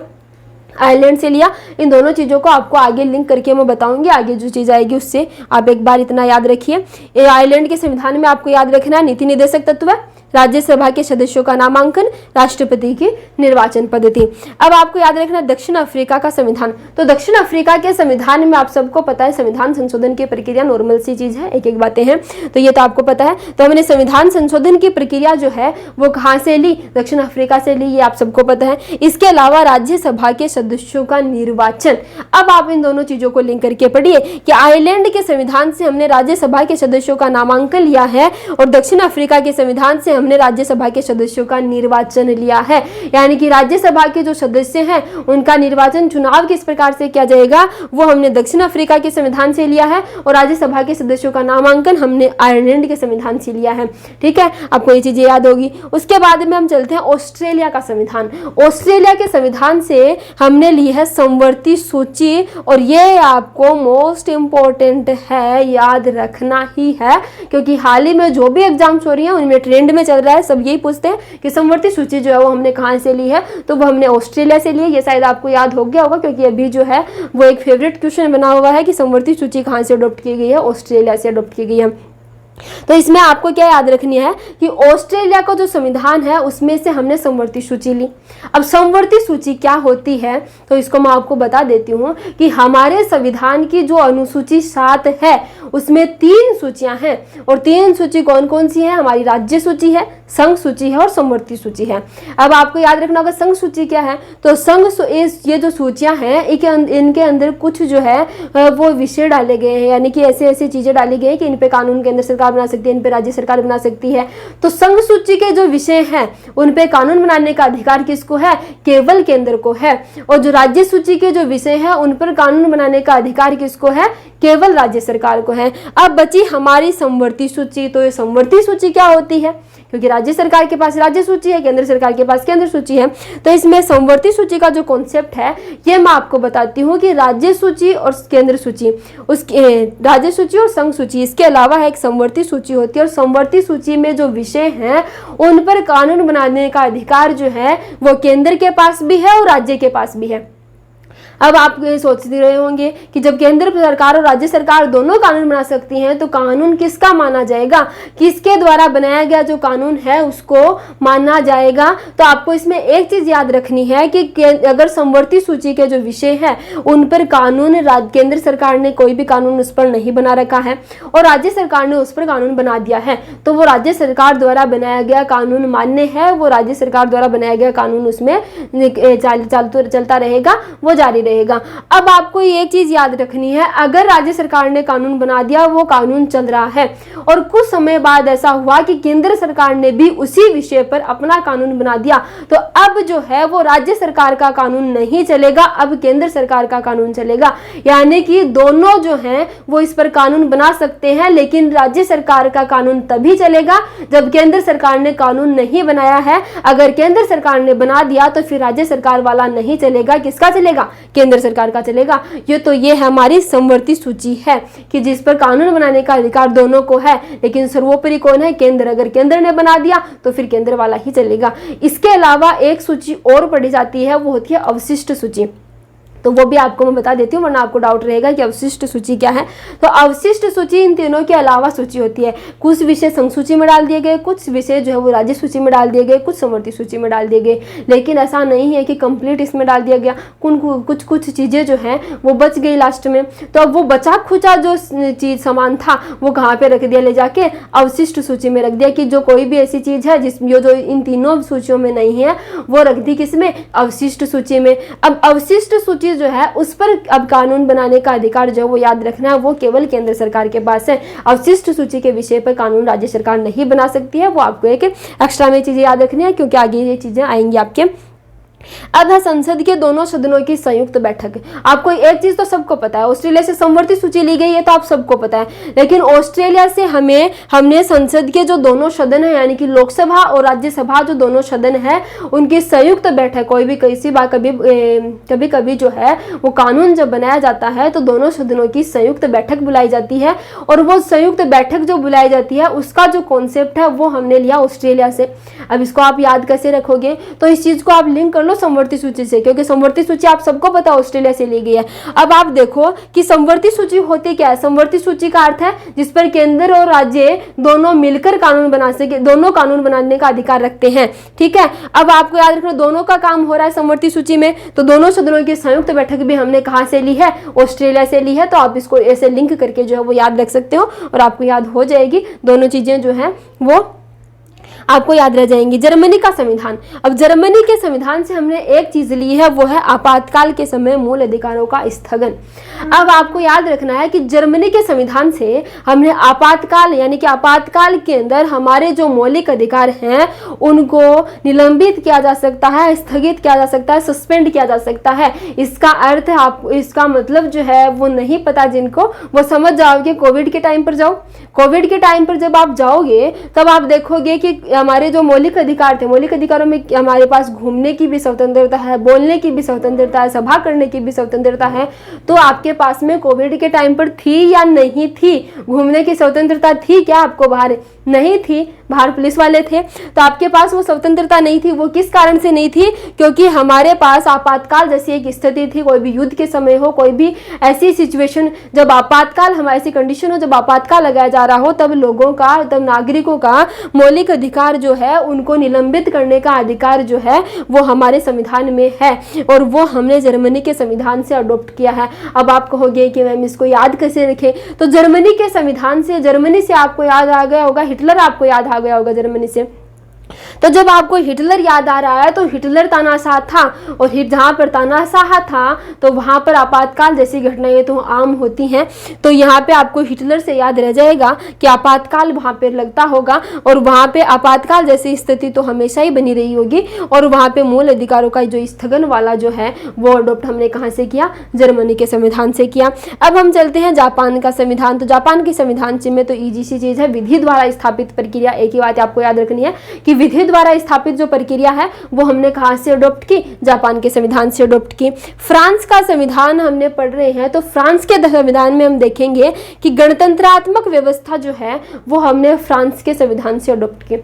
आयरलैंड से लिया। इन दोनों चीज़ों को आपको आगे लिंक करके मैं बताऊंगी। आगे जो चीज़ आएगी उससे आप एक बार इतना याद रखिए। आयरलैंड के संविधान में आपको याद रखना है नीति निर्देशक तत्व, राज्यसभा के सदस्यों का नामांकन, राष्ट्रपति की निर्वाचन पद्धति। अब आपको याद रखना दक्षिण अफ्रीका का संविधान। तो दक्षिण अफ्रीका के संविधान में आप सबको पता है संविधान संशोधन की प्रक्रिया नॉर्मल सी चीज है, एक एक बातें हैं, तो ये तो आपको पता है। तो हमने संविधान संशोधन की प्रक्रिया जो है वो कहाँ से ली? दक्षिण अफ्रीका से ली, ये आप सबको पता है। इसके अलावा राज्यसभा के सदस्यों का निर्वाचन। अब आप इन दोनों चीजों को लिंक करके पढ़िए कि आयरलैंड के संविधान से हमने राज्यसभा के सदस्यों का नामांकन लिया है और दक्षिण अफ्रीका के संविधान से हमने राज्यसभा के सदस्यों का निर्वाचन लिया है। यानी कि राज्यसभा के जो सदस्य हैं उनका निर्वाचन, चुनाव किस प्रकार से किया जाएगा, वो हमने दक्षिण अफ्रीका के संविधान से लिया है और राज्यसभा के सदस्यों का नामांकन हमने आयरलैंड के संविधान से लिया है। ठीक है, आपको ये चीजें याद होगी। उसके बाद में हम चलते हैं ऑस्ट्रेलिया का संविधान। ऑस्ट्रेलिया के संविधान से हमने ली है समवर्ती सूची और ये आपको मोस्ट इंपॉर्टेंट है, याद रखना ही है, क्योंकि हाल ही में जो भी एग्जाम्स हो रही है उनमें ट्रेंड में चल रहा है, सब यही पूछते हैं कि समवर्ती सूची जो है वो हमने कहाँ से ली है, तो वो हमने ऑस्ट्रेलिया से ली है। ये शायद आपको याद हो गया होगा क्योंकि अभी जो है वो एक फेवरेट क्वेश्चन बना हुआ है कि समवर्ती सूची कहाँ से अडॉप्ट की गई है, ऑस्ट्रेलिया से अडॉप्ट की गई है। तो इसमें आपको क्या याद रखनी है कि ऑस्ट्रेलिया का जो संविधान है उसमें से हमने समवर्ती सूची ली। अब समवर्ती सूची क्या होती है तो इसको मैं आपको बता देती हूँ कि हमारे संविधान की जो अनुसूची 7 है उसमें 3 सूचियां हैं और 3 सूची कौन कौन सी है? हमारी राज्य सूची है, संघ सूची है और समवर्ती सूची है। अब आपको याद रखना होगा संघ सूची क्या है, तो संघ ये जो सूचियां हैं इनके अंदर कुछ जो है वो विषय डाले गए हैं, यानी कि ऐसे ऐसी चीजें डाली गई हैं कि इन पे कानून केंद्र सरकार बना सकती है, इन पे राज्य सरकार बना सकती है। तो संघ सूची के जो विषय हैं उन पे कानून बनाने का अधिकार किसको है? केवल केंद्र को है। और जो राज्य सूची के जो विषय है उन पर कानून बनाने का अधिकार किसको है? केवल राज्य सरकार को है। अब बची हमारी समवर्ती सूची। तो ये समवर्ती सूची क्या होती है? क्योंकि राज्य सरकार के पास राज्य सूची है, केंद्र सरकार के पास केंद्र सूची है, तो इसमें समवर्ती सूची का जो कॉन्सेप्ट है ये मैं आपको बताती हूँ कि राज्य सूची और केंद्र सूची, उसके राज्य सूची और संघ सूची, इसके अलावा है एक समवर्ती सूची होती है और समवर्ती सूची में जो विषय हैं उन पर कानून बनाने का अधिकार जो है वो केंद्र के पास भी है और राज्य के पास भी है। अब आप ये सोच रहे होंगे कि जब केंद्र सरकार और राज्य सरकार दोनों कानून बना सकती हैं तो कानून किसका माना जाएगा, किसके द्वारा बनाया गया जो कानून है उसको माना जाएगा। तो आपको इसमें एक चीज याद रखनी है कि अगर समवर्ती सूची के जो विषय है उन पर कानून केंद्र सरकार ने कोई भी कानून उस पर नहीं बना रखा है और राज्य सरकार ने उस पर कानून बना दिया है तो वो राज्य सरकार द्वारा बनाया गया कानून मान्य है, वो राज्य सरकार द्वारा बनाया गया कानून उसमें चलता रहेगा, वो जारी रहेगा। अब आपको एक चीज याद रखनी है, अगर राज्य सरकार ने कानून बना दिया, वो कानून चल रहा है और कुछ समय बाद ऐसा हुआ कि केंद्र सरकार ने भी उसी विषय पर अपना कानून बना दिया, तो अब जो है वो राज्य सरकार का कानून नहीं चलेगा, अब केंद्र सरकार का कानून चलेगा। यानी कि दोनों जो हैं वो इस पर कानून बना सकते हैं, लेकिन राज्य सरकार का कानून तभी चलेगा जब केंद्र सरकार ने कानून नहीं बनाया है। अगर केंद्र सरकार ने बना दिया तो फिर राज्य सरकार वाला नहीं चलेगा, किसका चलेगा? केंद्र सरकार का चलेगा। ये हमारी समवर्ती सूची है कि जिस पर कानून बनाने का अधिकार दोनों को है, लेकिन सर्वोपरि कौन है? केंद्र। अगर केंद्र ने बना दिया तो फिर केंद्र वाला ही चलेगा। इसके अलावा एक सूची और पढ़ी जाती है, वो होती है अवशिष्ट सूची। तो वो भी आपको मैं बता देती हूँ, वरना आपको डाउट रहेगा कि अवशिष्ट सूची क्या है। तो अवशिष्ट सूची इन तीनों के अलावा सूची होती है। कुछ विषय संघ सूची में डाल दिए गए, कुछ विषय जो है वो राज्य सूची में डाल दिए गए, कुछ समवर्ती सूची में डाल दिए गए। लेकिन ऐसा नहीं है कि कंप्लीट इसमें डाल दिया गया, कुछ चीज़ें जो हैं वो बच गई लास्ट में। तो अब वो बचा खुचा जो चीज़ सामान था वो कहाँ पे रख दिया? ले जाके अवशिष्ट सूची में रख दिया कि जो कोई भी ऐसी चीज़ है जो इन तीनों सूचियों में नहीं है, वो रख दी किसमें? अवशिष्ट सूची में। अब अवशिष्ट सूची जो है उस पर अब कानून बनाने का अधिकार जो वो याद रखना है, वो केवल केंद्र सरकार के पास है। अवशिष्ट सूची के विषय पर कानून राज्य सरकार नहीं बना सकती है। वो आपको एक एक्स्ट्रा में चीजें याद रखनी है, क्योंकि आगे ये चीजें आएंगी आपके। अब है संसद के दोनों सदनों की संयुक्त बैठक। आपको एक चीज तो सबको पता है, ऑस्ट्रेलिया से समवर्ती सूची ली गई है तो आप सबको पता है, लेकिन ऑस्ट्रेलिया से हमने संसद के जो दोनों सदन है, यानी कि लोकसभा और राज्यसभा जो दोनों सदन है, उनकी संयुक्त बैठक, कोई भी कैसी बात कभी कभी जो है वो कानून जब बनाया जाता है तो दोनों सदनों की संयुक्त बैठक बुलाई जाती है। और वो संयुक्त बैठक जो बुलाई जाती है उसका जो कॉन्सेप्ट है वो हमने लिया ऑस्ट्रेलिया से। अब इसको आप याद कैसे रखोगे? तो इस चीज को आप लिंक कर लो समवर्ती सूची से, क्योंकि समवर्ती सूची आप सबको पता है ऑस्ट्रेलिया से ली गई है। अब आप देखो कि समवर्ती सूची होती क्या है। समवर्ती सूची का अर्थ है जिस पर केंद्र और राज्य दोनों मिलकर कानून बना सके, दोनों कानून बनाने का अधिकार रखते हैं। ठीक है, अब आपको याद रखना दोनों का काम हो रहा है समवर्ती सूची में, तो दोनों सदनों की संयुक्त बैठक भी हमने कहां से ली है? ऑस्ट्रेलिया से ली है। तो आप इसको ऐसे लिंक करके जो है वो याद रख सकते हो और आपको याद हो जाएगी, दोनों चीजें जो है वो आपको याद रह जाएंगी। जर्मनी का संविधान। अब जर्मनी के संविधान से हमने एक चीज ली है, वो है आपातकाल के समय मूल अधिकारों का स्थगन। अब आपको याद रखना है कि जर्मनी के संविधान से हमने आपातकाल, यानी कि आपातकाल के अंदर हमारे जो मौलिक अधिकार हैं उनको निलंबित किया जा सकता है, स्थगित किया जा सकता है, सस्पेंड किया जा सकता है। इसका अर्थ है, आप इसका मतलब जो है वो नहीं पता जिनको, वो समझ जाओगे। कोविड के टाइम पर जाओ, कोविड के टाइम पर जब आप जाओगे तब आप देखोगे कि हमारे जो मौलिक अधिकार थे, मौलिक अधिकारों में हमारे पास घूमने की भी स्वतंत्रता है, बोलने की भी स्वतंत्रता है, सभा करने की भी स्वतंत्रता है। तो आपके पास में कोविड के टाइम पर थी या नहीं थी? घूमने की स्वतंत्रता थी क्या आपको? बाहर नहीं थी, बाहर पुलिस वाले थे, तो आपके पास वो स्वतंत्रता नहीं थी। वो किस कारण से नहीं थी? क्योंकि हमारे पास आपातकाल जैसी एक स्थिति थी, कोई भी युद्ध के समय हो, कोई भी ऐसी सिचुएशन, जब आपातकाल, हमारी ऐसी कंडीशन हो जब आपातकाल लगाया जा रहा हो, तब लोगों का, तब नागरिकों का मौलिक अधिकार जो है उनको निलंबित करने का अधिकार जो है वो हमारे संविधान में है, और वो हमने जर्मनी के संविधान से अडॉप्ट किया है। अब आप कहोगे कि मैम इसको याद कैसे रखें? तो जर्मनी के संविधान से, जर्मनी से आपको याद आ गया होगा, हिटलर आपको याद आ गया होगा जर्मनी से। तो जब आपको हिटलर याद आ रहा है तो हिटलर तानाशाह था, और जहाँ पर तानाशाह था तो वहाँ पर आपातकाल जैसी घटनाएं तो आम होती हैं। तो यहाँ पे आपको हिटलर से याद रह जाएगा कि आपातकाल वहाँ पे लगता होगा, और वहाँ पे आपातकाल जैसी स्थिति तो हमेशा ही बनी रही होगी, और वहाँ पे मूल अधिकारों का जो स्थगन वाला जो है वो अडॉप्ट हमने कहाँ से किया? जर्मनी के संविधान से किया। अब हम चलते हैं जापान का संविधान। तो जापान के संविधान में तो ईजी सी चीज है, विधि द्वारा स्थापित प्रक्रिया। एक ही बात आपको याद रखनी है कि विधि द्वारा स्थापित जो प्रक्रिया है वो हमने कहां से अडॉप्ट की? जापान के संविधान से अडॉप्ट की। फ्रांस का संविधान हमने पढ़ रहे हैं, तो फ्रांस के संविधान में हम देखेंगे कि गणतंत्रात्मक व्यवस्था जो है वो हमने फ्रांस के संविधान से अडॉप्ट की।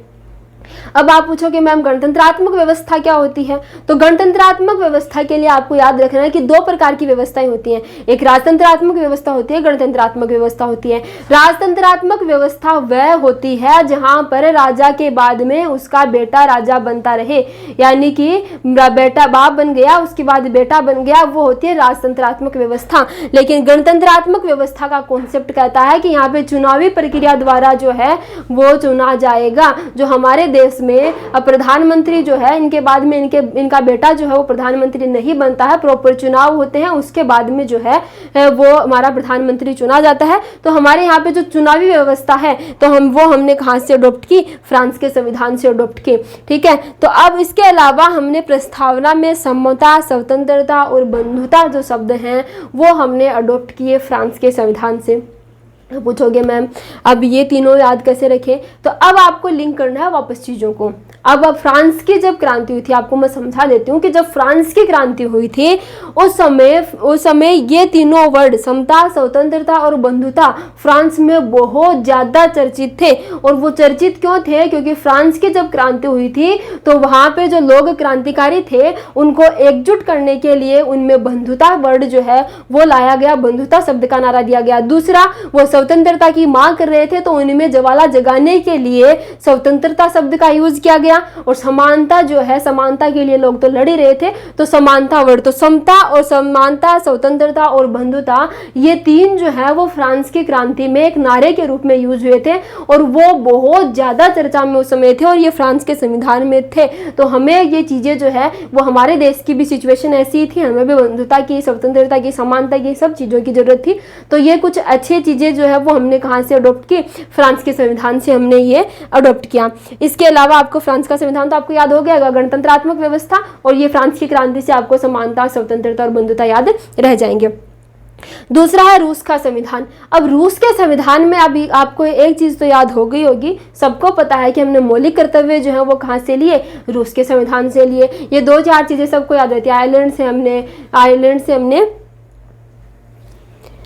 अब आप पूछोगे मैम गणतंत्रात्मक व्यवस्था क्या होती है? तो गणतंत्रात्मक व्यवस्था के लिए आपको याद रखना है कि दो प्रकार की व्यवस्थाएं होती हैं, एक राजतंत्रात्मक व्यवस्था होती है, गणतंत्रात्मक व्यवस्था होती है। राजतंत्रात्मक व्यवस्था वह होती है जहां पर राजा के बाद में उसका बेटा राजा बनता रहे, यानी कि बेटा बाप बन गया उसके बाद बेटा बन गया, वो होती है राजतंत्रात्मक व्यवस्था। लेकिन गणतंत्रात्मक व्यवस्था का कॉन्सेप्ट कहता है कि यहाँ पे चुनावी प्रक्रिया द्वारा जो है वो चुना जाएगा, जो हमारे देश में अब प्रधानमंत्री जो है इनके बाद में इनका बेटा जो है वो प्रधानमंत्री नहीं बनता है, प्रॉपर चुनाव होते हैं, उसके बाद में जो है वो हमारा प्रधानमंत्री चुना जाता है। तो हमारे यहाँ पे जो चुनावी व्यवस्था है तो हमने कहाँ से अडॉप्ट की, फ्रांस के संविधान से अडॉप्ट की। ठीक है, तो अब इसके अलावा हमने प्रस्तावना में समता, स्वतंत्रता और बंधुता जो शब्द हैं वो हमने अडॉप्ट किए फ्रांस के संविधान से। पूछोगे मैम अब ये तीनों याद कैसे रखें, तो अब आपको लिंक करना है वापस चीज़ों को। अब फ्रांस की जब क्रांति हुई थी, आपको मैं समझा देती हूँ कि जब फ्रांस की क्रांति हुई थी उस समय ये तीनों वर्ड समता, स्वतंत्रता और बंधुता फ्रांस में बहुत ज़्यादा चर्चित थे। और वो चर्चित क्यों थे, क्योंकि फ्रांस की जब क्रांति हुई थी तो वहाँ पे जो लोग क्रांतिकारी थे उनको एकजुट करने के लिए उनमें बंधुता वर्ड जो है वो लाया गया, बंधुता शब्द का नारा दिया गया। दूसरा, वो स्वतंत्रता की मांग कर रहे थे तो उनमें ज्वाला जगाने के लिए स्वतंत्रता शब्द का यूज किया गया। और समानता जो है, समानता के लिए लोग तो लड़ ही रहे थे, तो समानता वर्ड, तो समता और समानता, स्वतंत्रता और बंधुता, ये तीन जो है वो फ्रांस की क्रांति में एक नारे के रूप में यूज हुए थे और वो बहुत ज्यादा चर्चा में उस समय थे और ये फ्रांस के संविधान में थे। तो हमें ये चीजें जो है वो, हमारे देश की भी सिचुएशन ऐसी थी, हमें भी बंधुता की, स्वतंत्रता की, समानता की, सब चीजों की जरूरत थी। तो ये कुछ अच्छी चीजें जो है वो हमने कहाँ से अडॉप्ट की, फ्रांस के संविधान से हमने ये अडॉप्ट किया। इसके अलावा आपको फ्रांस का संविधान तो आपको याद हो गया, गणतंत्रात्मक व्यवस्था, और ये फ्रांस की क्रांति से आपको समानता, स्वतंत्रता और बंधुता याद रह जाएंगे। दूसरा है रूस का संविधान। अब रूस के संविधान में अभी आपको एक चीज तो याद हो गई होगी, सबको पता है कि हमने मौलिक कर्तव्य जो है वो कहाँ से लिए, रूस के संविधान से लिए। ये 2-4 चीजें सबको याद रहती है। आयरलैंड से हमने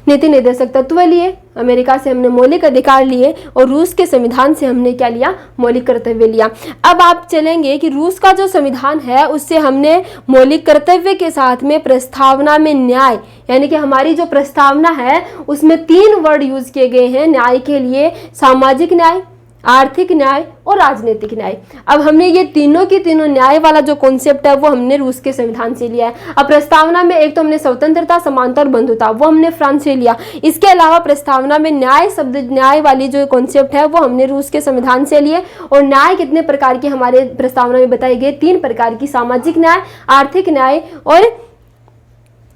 नीति निर्देशक तत्व लिए, अमेरिका से हमने मौलिक अधिकार लिए और रूस के संविधान से हमने क्या लिया, मौलिक कर्तव्य लिया। अब आप चलेंगे कि रूस का जो संविधान है उससे हमने मौलिक कर्तव्य के साथ में प्रस्तावना में न्याय, यानी कि हमारी जो प्रस्तावना है उसमें 3 वर्ड यूज किए गए हैं न्याय के लिए, सामाजिक न्याय, आर्थिक न्याय और राजनीतिक न्याय। अब हमने ये तीनों की तीनों न्याय वाला जो कॉन्सेप्ट है वो हमने रूस के संविधान से लिया है। अब प्रस्तावना में एक तो हमने स्वतंत्रता, समानता और बंधुता, वो हमने फ्रांस से लिया। इसके अलावा प्रस्तावना में न्याय शब्द, न्याय वाली जो कॉन्सेप्ट है वो हमने रूस के संविधान से लिए। और न्याय कितने प्रकार की हमारे प्रस्तावना में बताई गई, 3 प्रकार की, सामाजिक न्याय, आर्थिक न्याय और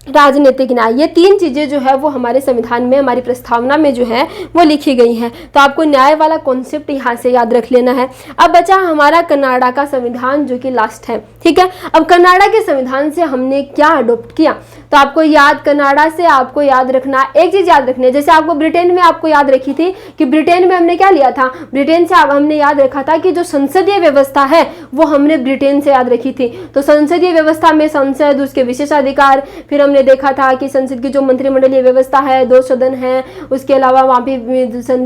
राजनीतिक न्याय। ये 3 चीजें जो है वो हमारे संविधान में, हमारी प्रस्तावना में जो है वो लिखी गई हैं। तो आपको न्याय वाला कॉन्सेप्ट यहाँ से याद रख लेना है। अब बचा हमारा कनाडा का संविधान जो कि लास्ट है। ठीक है, अब कनाडा के संविधान से हमने क्या अडॉप्ट किया, तो आपको याद, कनाडा से आपको याद रखना, एक चीज याद रखनी है, जैसे आपको ब्रिटेन में आपको याद रखी थी कि ब्रिटेन में हमने क्या लिया था, ब्रिटेन से हमने याद रखा था कि जो संसदीय व्यवस्था है वो हमने ब्रिटेन से याद रखी थी। तो संसदीय व्यवस्था में संसद, उसके विशेषाधिकार, फिर हमने देखा था कि संसद की जो मंत्रिमंडलीय व्यवस्था है, 2 सदन है, उसके अलावा वहाँ पे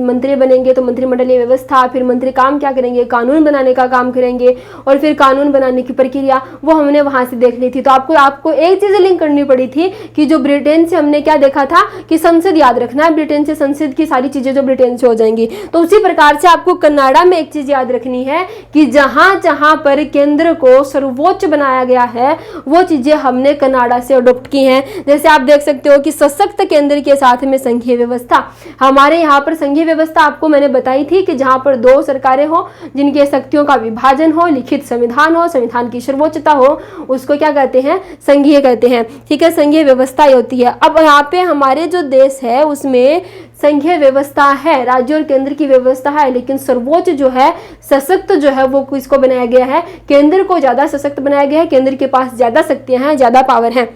मंत्री बनेंगे तो मंत्रिमंडलीय व्यवस्था, फिर मंत्री काम क्या करेंगे, कानून बनाने का काम करेंगे, और फिर कानून बनाने की प्रक्रिया वो हमने वहाँ से देख ली थी। तो आपको एक चीज लिंक करनी पड़ी थी कि जो ब्रिटेन से हमने क्या देखा था कि संसद याद रखना है, ब्रिटेन से संसद की सारी चीजें जो ब्रिटेन से हो जाएंगी। तो उसी प्रकार से आपको कनाडा में एक चीज याद रखनी है कि जहां जहां पर केंद्र को सर्वोच्च बनाया गया है वो चीजें हमने कनाडा से अडॉप्ट की हैं। जैसे आप देख सकते हो कि सशक्त केंद्र के साथ में संघीय व्यवस्था, हमारे यहाँ पर संघीय व्यवस्था आपको मैंने बताई थी कि जहां पर 2 सरकारें हो, जिनके शक्तियों का विभाजन हो, लिखित संविधान हो, संविधान की सर्वोच्चता हो, उसको क्या कहते हैं, संघीय कहते हैं। ठीक है, संघीय व्यवस्था होती है। अब यहाँ पे हमारे जो देश है उसमें संघीय व्यवस्था है, राज्य और केंद्र की व्यवस्था है, लेकिन सर्वोच्च जो है, सशक्त जो है वो किसको बनाया गया है, केंद्र को ज्यादा सशक्त बनाया गया है, केंद्र के पास ज्यादा शक्तियां हैं, ज्यादा पावर है।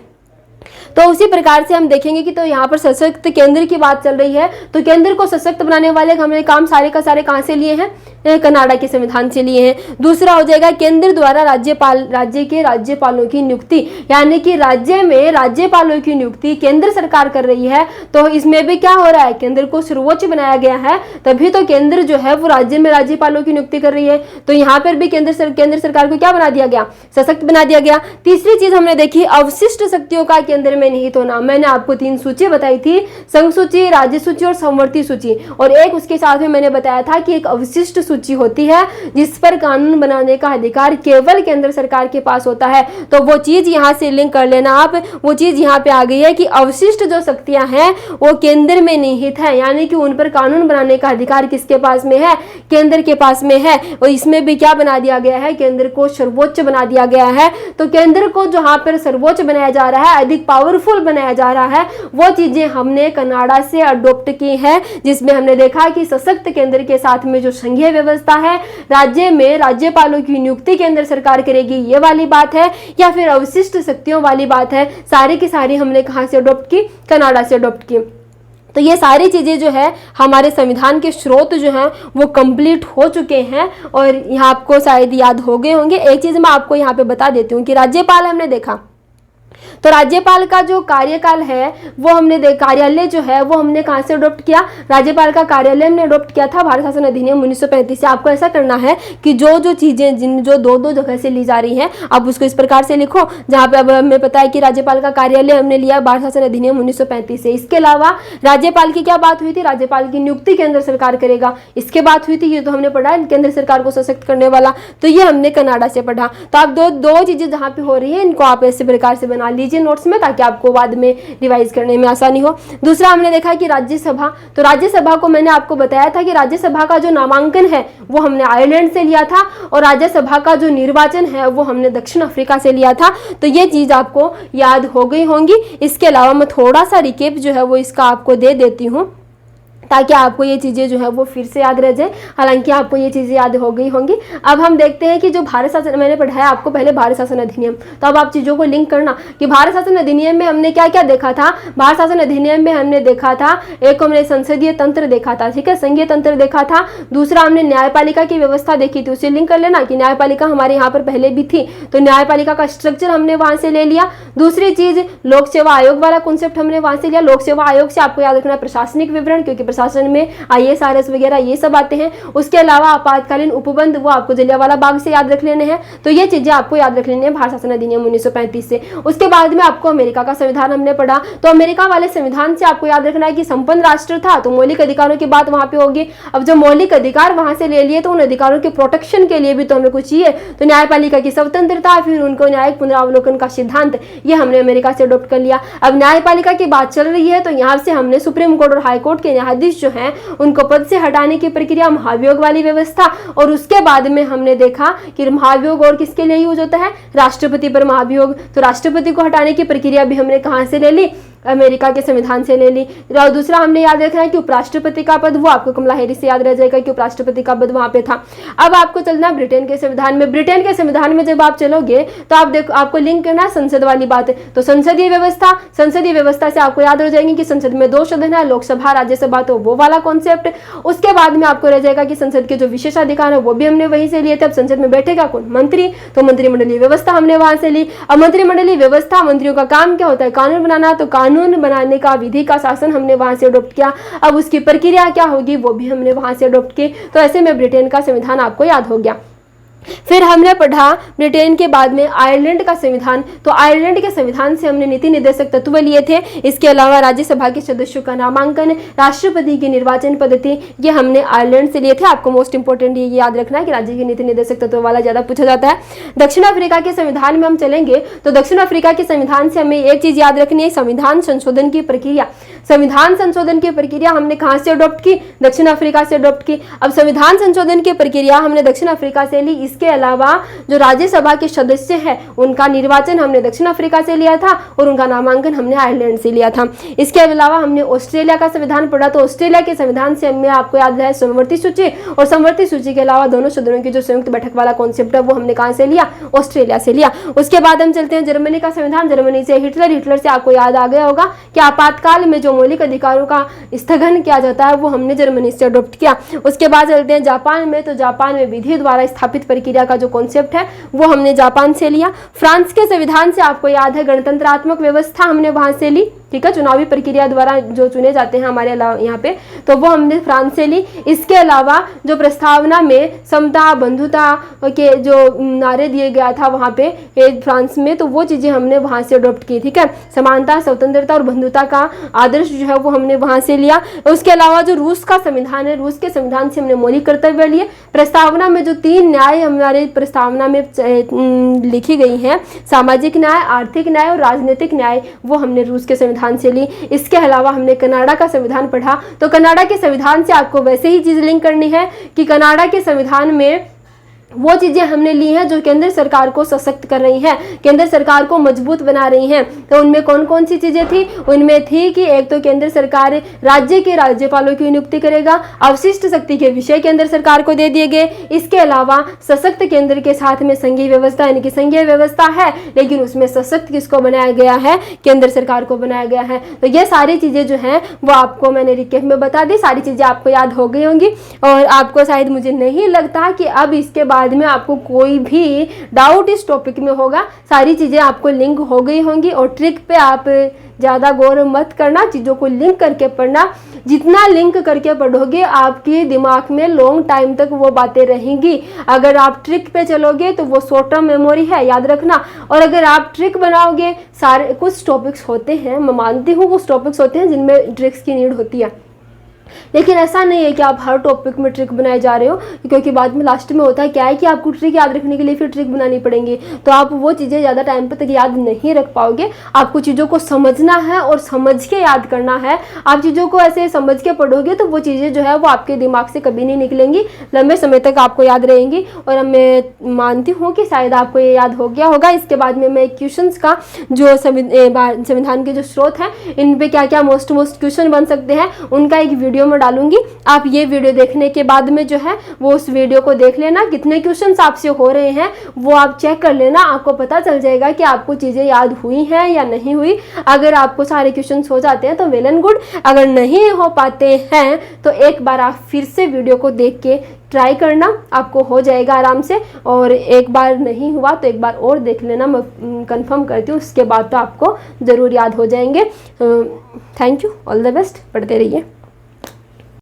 तो उसी प्रकार से हम देखेंगे कि तो यहाँ पर सशक्त केंद्र की बात चल रही है, तो केंद्र को सशक्त बनाने वाले हमने काम सारे का सारे कहाँ से लिए हैं, कनाडा के संविधान से लिए हैं। दूसरा हो जाएगा केंद्र द्वारा राज्य के राज्यपालों की नियुक्ति, यानी कि राज्य में राज्यपालों की नियुक्ति केंद्र सरकार कर रही है। तो इसमें भी क्या हो रहा है, केंद्र को सर्वोच्च बनाया गया है, तभी तो केंद्र जो है वो राज्य में राज्यपालों की नियुक्ति कर रही है। तो यहाँ पर भी केंद्र सरकार को क्या बना दिया गया, सशक्त बना दिया गया। तीसरी चीज हमने देखी, अवशिष्ट शक्तियों का केंद्र में निहित होना। मैंने आपको 3 सूची बताई थी, संघ सूची, राज्य सूची और समवर्ती सूची, और एक उसके साथ में मैंने बताया था कि एक अवशिष्ट सूची होती है जिस पर कानून बनाने का अधिकार केवल केंद्र सरकार के पास होता है। तो वो चीज यहाँ से लिंक कर लेना आप, वो चीज यहाँ पे आ गई है कि अवशिष्ट जो शक्तियां हैं वो केंद्र में निहित है, यानी कि उन पर कानून बनाने का अधिकार किसके पास में है, केंद्र के पास में है। और इसमें भी क्या बना दिया गया है, केंद्र को सर्वोच्च बना दिया गया है। तो केंद्र को जहां पर सर्वोच्च बनाया जा रहा है, अधिक पावरफुल बनाया जा रहा है, वो चीजें हमने कनाडा से अडॉप्ट की है, जिसमें हमने देखा कि सशक्त केंद्र के साथ में जो संघीय व्यवस्था है, राज्य में राज्यपालों की नियुक्ति केंद्र सरकार करेगी, ये वाली बात है, या फिर अवशिष्ट शक्तियों वाली बात है, सारी की सारी हमने कहां से अडॉप्ट की, कनाडा से अडॉप्ट की। तो ये सारी चीज़ें जो है हमारे संविधान के स्रोत जो हैं वो कंप्लीट हो चुके हैं और यहाँ आपको शायद याद हो गए होंगे। एक चीज़ मैं आपको यहाँ पे बता देती हूँ कि राज्यपाल हमने देखा, तो राज्यपाल का जो कार्यकाल है वो हमने कार्यालय जो है वो हमने कहाँ से अडॉप्ट किया, राज्यपाल का कार्यालय हमने अडॉप्ट किया था भारत शासन अधिनियम 1935 से। आपको ऐसा करना है कि जो चीजें जो दो जगह से ली जा रही हैं आप उसको इस प्रकार से लिखो, जहाँ पे अब हमें पता है कि राज्यपाल का कार्यालय हमने लिया भारत शासन अधिनियम 1935 से। इसके अलावा राज्यपाल की क्या बात हुई थी, राज्यपाल की नियुक्ति केंद्र सरकार करेगा, इसके बात हुई थी, ये तो हमने पढ़ा केंद्र सरकार को सशक्त करने वाला, तो ये हमने कनाडा से पढ़ा। तो आप दो चीजें जहाँ पे हो रही है इनको आप ऐसे प्रकार से बना लीजिए नोट्स में, ताकि आपको बाद में रिवाइज करने में आसानी हो। दूसरा हमने देखा कि राज्यसभा, तो राज्यसभा को मैंने आपको बताया था कि राज्यसभा का जो नामांकन है वो हमने आयरलैंड से लिया था और राज्यसभा का जो निर्वाचन है वो हमने दक्षिण अफ्रीका से लिया था। तो ये चीज आपको याद हो गई होंगी। इसके अलावा मैं थोड़ा सा रिकेप जो है वो इसका आपको दे देती हूँ ताकि आपको ये चीज़ें जो है वो फिर से याद रह जाए, हालांकि आपको ये चीज़ें याद हो गई होंगी। अब हम देखते हैं कि जो भारत शासन, मैंने पढ़ाया आपको पहले भारत शासन अधिनियम, तो अब आप चीज़ों को लिंक करना कि भारत शासन अधिनियम में हमने क्या क्या देखा था। भारत शासन अधिनियम में हमने देखा था, एक हमने संसदीय तंत्र देखा था, ठीक है, संघीय तंत्र देखा था। दूसरा हमने न्यायपालिका की व्यवस्था देखी थी, उसे लिंक कर लेना कि न्यायपालिका हमारे यहाँ पर पहले भी थी, तो न्यायपालिका का स्ट्रक्चर हमने वहाँ से ले लिया। दूसरी चीज़ लोक सेवा आयोग वाला कॉन्सेप्ट हमने वहाँ से लिया। लोक सेवा आयोग से आपको याद रखना प्रशासनिक विवरण, क्योंकि प्रशासन में IAS RS वगैरह ये सब आते हैं। उसके अलावा आपातकालीन उपबंध वो आपको जलियांवाला बाग से याद रख लेने हैं, तो ये चीजें आपको याद रख लेनी है भारत शासन अधिनियम 1935 से। उसके बाद में आपको अमेरिका का संविधान हमने पढ़ा, तो अमेरिका वाले संविधान से आपको याद रखना है कि संपन्न राष्ट्र था, तो मौलिक अधिकारों की बात वहां पे होगी। अब जो मौलिक अधिकार वहां से ले लिए तो उन अधिकारों के प्रोटेक्शन के लिए भी तो हमें कुछ चाहिए, तो न्यायपालिका की स्वतंत्रता, फिर उनको न्यायिक पुनरावलोकन का सिद्धांत, ये हमने अमेरिका से अडॉप्ट कर लिया। अब न्यायपालिका की बात चल रही है तो यहाँ से हमने सुप्रीम कोर्ट और हाई कोर्ट के न्यायाधीश जो हैं उनको पद से हटाने की प्रक्रिया, महाभियोग वाली व्यवस्था, और उसके बाद में हमने देखा कि महाभियोग और किसके लिए यूज होता है, राष्ट्रपति पर महाभियोग, तो राष्ट्रपति को हटाने की प्रक्रिया भी हमने कहां से ले ली, अमेरिका के संविधान से ले ली। और दूसरा हमने याद रखना है कि उपराष्ट्रपति का पद, वो आपको कमला हैरिस से याद रह जाएगा कि उपराष्ट्रपति का पद वहां पे था। अब आपको चलना ब्रिटेन के संविधान में। ब्रिटेन के संविधान में जब आप चलोगे तो आप देखो, आपको लिंक करना है संसद वाली बात है, तो संसदीय व्यवस्था से आपको याद हो जाएंगे कि संसद में 2 सदन है, लोकसभा राज्यसभा, तो वो वाला कॉन्सेप्ट। उसके बाद में आपको रह जाएगा कि संसद के जो विशेषाधिकार है वो भी हमने वहीं से लिए थे। अब संसद में बैठेगा कौन, मंत्री, तो मंत्रिमंडलीय व्यवस्था हमने वहां से ली। अब मंत्रिमंडलीय व्यवस्था, मंत्रियों का काम क्या होता है, कानून बनाना, तो कानून बनाने का विधि का शासन हमने वहां से अडॉप्ट किया। अब उसकी प्रक्रिया क्या होगी वो भी हमने वहां से अडॉप्ट की। तो ऐसे में ब्रिटेन का संविधान आपको याद हो गया। फिर हमने पढ़ा ब्रिटेन के बाद में आयरलैंड का संविधान, तो आयरलैंड के संविधान से हमने नीति निर्देशक तत्व लिए थे। इसके अलावा राज्यसभा के सदस्यों का नामांकन, राष्ट्रपति की निर्वाचन पद्धति, ये हमने आयरलैंड से लिए थे। आपको मोस्ट इंपोर्टेंट ये याद रखना है कि राज्य के नीति निर्देशक तत्व वाला ज्यादा पूछा जाता है। दक्षिण अफ्रीका के संविधान में हम चलेंगे तो दक्षिण अफ्रीका के संविधान से हमें एक चीज याद रखनी है, संविधान संशोधन की प्रक्रिया। संविधान संशोधन की प्रक्रिया हमने कहां से अडॉप्ट की, दक्षिण अफ्रीका से अडॉप्ट की। अब संविधान संशोधन की प्रक्रिया हमने दक्षिण अफ्रीका से ली। इसके अलावा जो राज्यसभा के सदस्य हैं उनका निर्वाचन हमने दक्षिण अफ्रीका से लिया था और उनका नामांकन हमने आयरलैंड से लिया था। इसके अलावा हमने ऑस्ट्रेलिया का संविधान पढ़ा, तो ऑस्ट्रेलिया के संविधान से हमें आपको याद है समवर्ती सूची, और समवर्ती सूची के अलावा दोनों सदनों की जो संयुक्त बैठक वाला कॉन्सेप्ट है वो हमने कहां से लिया, ऑस्ट्रेलिया से लिया। उसके बाद हम चलते हैं जर्मनी का संविधान। जर्मनी से हिटलर से आपको याद आ गया होगा कि आपातकाल में जो मौलिक अधिकारों का स्थगन किया जाता है वो हमने जर्मनी से अडॉप्ट किया। उसके बाद चलते हैं जापान में, तो जापान में विधि द्वारा स्थापित प्रक्रिया का जो कॉन्सेप्ट है वो हमने जापान से लिया। फ्रांस के संविधान से आपको याद है गणतंत्रात्मक व्यवस्था हमने वहां से ली। ठीक है, चुनावी प्रक्रिया द्वारा जो चुने जाते हैं हमारे यहाँ पे, तो वो हमने फ्रांस से ली। इसके अलावा जो प्रस्तावना में समता बंधुता के जो नारे दिए गया था वहाँ पे फ्रांस में, तो वो चीज़ें हमने वहाँ से अडॉप्ट की, ठीक है। समानता, स्वतंत्रता और बंधुता का आदर्श जो है वो हमने वहाँ से लिया। उसके अलावा जो रूस का संविधान है, रूस के संविधान से हमने मौलिक कर्तव्य लिए। प्रस्तावना में जो 3 न्याय हमारे प्रस्तावना में लिखी गई हैं, सामाजिक न्याय, आर्थिक न्याय और राजनीतिक न्याय, वो हमने रूस के संविधान से ली। इसके अलावा हमने कनाडा का संविधान पढ़ा, तो कनाडा के संविधान से आपको वैसे ही चीज़ लिंक करनी है कि कनाडा के संविधान में वो चीज़ें हमने ली हैं जो केंद्र सरकार को सशक्त कर रही हैं, केंद्र सरकार को मजबूत बना रही हैं। तो उनमें कौन कौन सी चीज़ें थी? उनमें थी कि एक तो केंद्र सरकार राज्य के राज्यपालों की नियुक्ति करेगा, अवशिष्ट शक्ति के विषय केंद्र सरकार को दे दिए गए। इसके अलावा सशक्त केंद्र के साथ में संघीय व्यवस्था, यानी कि संघीय व्यवस्था है लेकिन उसमें सशक्त किसको बनाया गया है? केंद्र सरकार को बनाया गया है। तो ये सारी चीज़ें जो हैं वो आपको मैंने रिकेप में बता दी, सारी चीज़ें आपको याद हो गई होंगी। और आपको शायद, मुझे नहीं लगता कि अब इसके बाद में आपको कोई भी डाउट इस टॉपिक में होगा, सारी चीज़ें आपको लिंक हो गई होंगी। और ट्रिक पे आप ज़्यादा गौर मत करना, चीज़ों को लिंक करके पढ़ना। जितना लिंक करके पढ़ोगे आपके दिमाग में लॉन्ग टाइम तक वो बातें रहेंगी। अगर आप ट्रिक पे चलोगे तो वो शॉर्ट टर्म मेमोरी है, याद रखना। और अगर आप ट्रिक बनाओगे, सारे कुछ टॉपिक्स होते हैं, मैं मानती हूँ कुछ टॉपिक्स होते हैं जिनमें ट्रिक्स की नीड होती है, लेकिन ऐसा नहीं है कि आप हर टॉपिक में ट्रिक बनाए जा रहे हो, क्योंकि बाद में लास्ट में होता है क्या है कि आपको ट्रिक याद रखने के लिए फिर ट्रिक बनानी पड़ेंगी, तो आप वो चीज़ें ज़्यादा टाइम तक याद नहीं रख पाओगे। आपको चीज़ों को समझना है और समझ के याद करना है। आप चीज़ों को ऐसे समझ के पढ़ोगे तो वो चीज़ें जो है वो आपके दिमाग से कभी नहीं निकलेंगी, लंबे समय तक आपको याद रहेंगी। और मैं मानती हूँ कि शायद आपको ये याद हो गया होगा। इसके बाद में मैं क्वेश्चंस का जो संविधान के जो स्रोत हैं, इन पे क्या क्या मोस्ट क्वेश्चन बन सकते हैं, उनका एक वीडियो में डालूंगी। आप ये वीडियो देखने के बाद में जो है वो उस वीडियो को देख लेना, कितने क्वेश्चंस आपसे हो रहे हैं वो आप चेक कर लेना। आपको पता चल जाएगा कि आपको चीज़ें याद हुई हैं या नहीं हुई। अगर आपको सारे क्वेश्चंस हो जाते हैं तो वेल एंड गुड, अगर नहीं हो पाते हैं तो एक बार आप फिर से वीडियो को देख के ट्राई करना, आपको हो जाएगा आराम से। और एक बार नहीं हुआ तो एक बार और देख लेना, मैं कंफर्म करती हूँ, उसके बाद तो आपको ज़रूर याद हो जाएंगे। Thank you, all the best, पढ़ते रहिए।